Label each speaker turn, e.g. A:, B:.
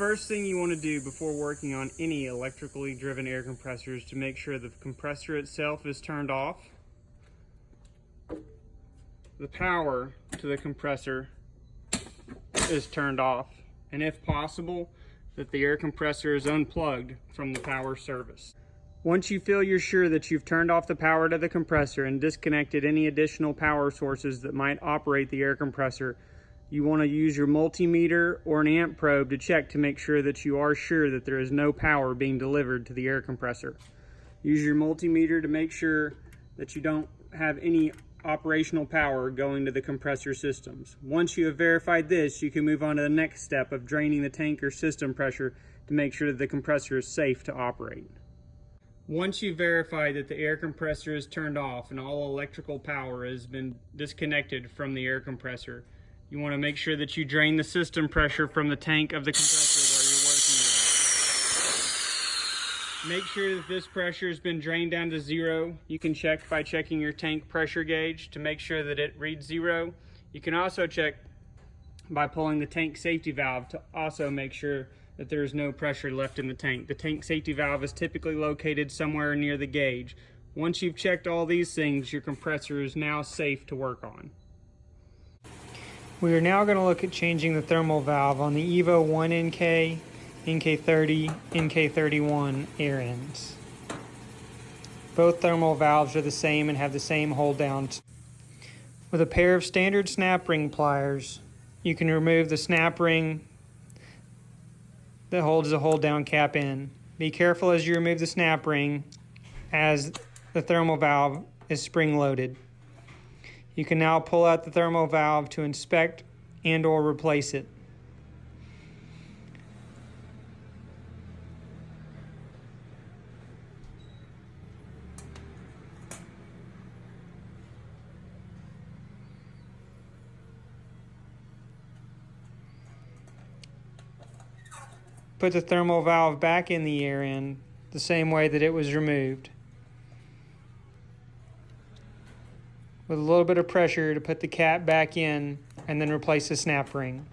A: first thing you want to do before working on any electrically driven air compressor is to make sure the compressor itself is turned off, the power to the compressor is turned off, and if possible, that the air compressor is unplugged from the power service. Once you feel you're sure that you've turned off the power to the compressor and disconnected any additional power sources that might operate the air compressor, you want to use your multimeter or an amp probe to check to make sure that you are sure that there is no power being delivered to the air compressor. Use your multimeter to make sure that you don't have any operational power going to the compressor systems. Once you have verified this, you can move on to the next step of draining the tank or system pressure to make sure that the compressor is safe to operate. Once you've verified that the air compressor is turned off and all electrical power has been disconnected from the air compressor, you want to make sure that you drain the system pressure from the tank of the compressor where you're working with. Make sure that this pressure has been drained down to zero. You can check by checking your tank pressure gauge to make sure that it reads zero. You can also check by pulling the tank safety valve to also make sure that there is no pressure left in the tank. The tank safety valve is typically located somewhere near the gauge. Once you've checked all these things, your compressor is now safe to work on.
B: We are now going to look at changing the thermal valve on the EVO1NK, NK30, NK31 air ends. Both thermal valves are the same and have the same hold downs. With a pair of standard snap ring pliers, you can remove the snap ring that holds the hold down cap in. Be careful as you remove the snap ring, as the thermal valve is spring loaded. You can now pull out the thermal valve to inspect and or replace it. Put the thermal valve back in the air end the same way that it was removed, with a little bit of pressure to put the cap back in and then replace the snap ring.